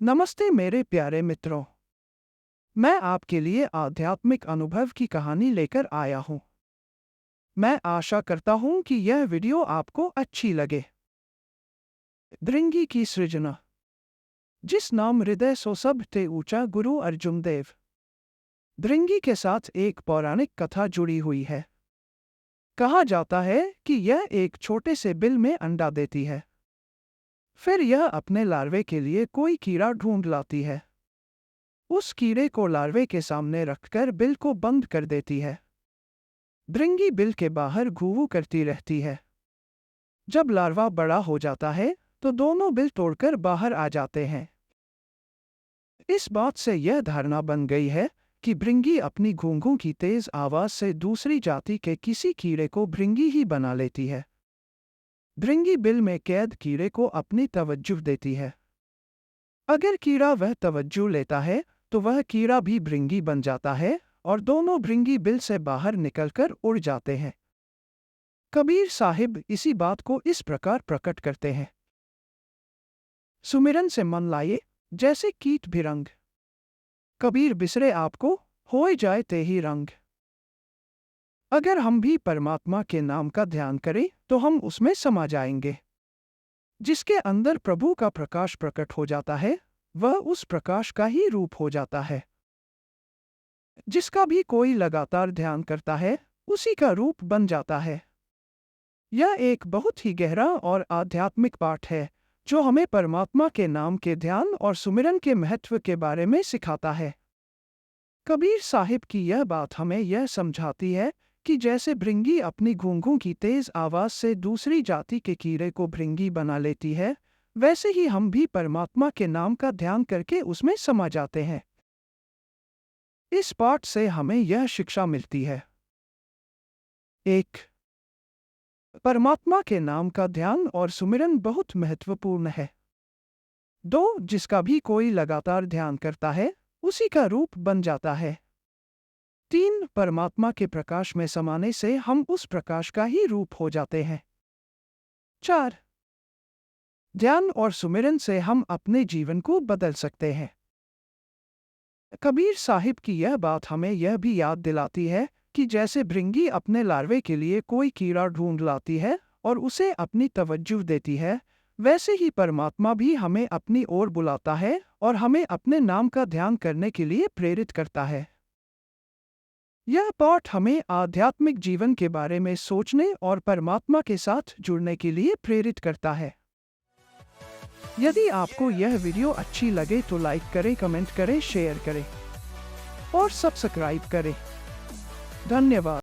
नमस्ते मेरे प्यारे मित्रों। मैं आपके लिए आध्यात्मिक अनुभव की कहानी लेकर आया हूँ। मैं आशा करता हूँ कि यह वीडियो आपको अच्छी लगे। भृंगी की सृजना। जिस नाम हृदय सो सब ते ऊंचा गुरु अर्जुन देव। भृंगी के साथ एक पौराणिक कथा जुड़ी हुई है। कहा जाता है कि यह एक छोटे से बिल में अंडा देती है। फिर यह अपने लार्वे के लिए कोई कीड़ा ढूंढ लाती है। उस कीड़े को लार्वे के सामने रखकर बिल को बंद कर देती है। भृंगी बिल के बाहर घूवू करती रहती है। जब लार्वा बड़ा हो जाता है तो दोनों बिल तोड़कर बाहर आ जाते हैं। इस बात से यह धारणा बन गई है कि भृंगी अपनी घूंघू की तेज आवाज से दूसरी जाति के किसी कीड़े को भृंगी ही बना लेती है। भृंगी बिल में कैद कीड़े को अपनी तवज्जो देती है। अगर कीड़ा वह तवज्जो लेता है तो वह कीड़ा भी भृंगी बन जाता है और दोनों भृंगी बिल से बाहर निकलकर उड़ जाते हैं। कबीर साहिब इसी बात को इस प्रकार प्रकट करते हैं। सुमिरन से मन लाए जैसे कीट भी रंग। कबीर बिसरे आपको होए जाए ते ही रंग। अगर हम भी परमात्मा के नाम का ध्यान करें तो हम उसमें समा जाएंगे। जिसके अंदर प्रभु का प्रकाश प्रकट हो जाता है वह उस प्रकाश का ही रूप हो जाता है। जिसका भी कोई लगातार ध्यान करता है उसी का रूप बन जाता है। यह एक बहुत ही गहरा और आध्यात्मिक पाठ है जो हमें परमात्मा के नाम के ध्यान और सुमिरन के महत्व के बारे में सिखाता है। कबीर साहिब की यह बात हमें यह समझाती है कि जैसे भृंगी अपनी घूंघू की तेज आवाज से दूसरी जाति के कीड़े को भृंगी बना लेती है, वैसे ही हम भी परमात्मा के नाम का ध्यान करके उसमें समा जाते हैं। इस पाठ से हमें यह शिक्षा मिलती है। 1. परमात्मा के नाम का ध्यान और सुमिरन बहुत महत्वपूर्ण है। 2. जिसका भी कोई लगातार ध्यान करता है उसी का रूप बन जाता है। 3. परमात्मा के प्रकाश में समाने से हम उस प्रकाश का ही रूप हो जाते हैं। 4. ध्यान और सुमिरन से हम अपने जीवन को बदल सकते हैं। कबीर साहिब की यह बात हमें यह भी याद दिलाती है कि जैसे भृंगी अपने लार्वे के लिए कोई कीड़ा ढूंढ लाती है और उसे अपनी तवज्जो देती है, वैसे ही परमात्मा भी हमें अपनी ओर बुलाता है और हमें अपने नाम का ध्यान करने के लिए प्रेरित करता है। यह पाठ हमें आध्यात्मिक जीवन के बारे में सोचने और परमात्मा के साथ जुड़ने के लिए प्रेरित करता है। यदि आपको यह वीडियो अच्छी लगे तो लाइक करें, कमेंट करें, शेयर करें और सब्सक्राइब करें। धन्यवाद।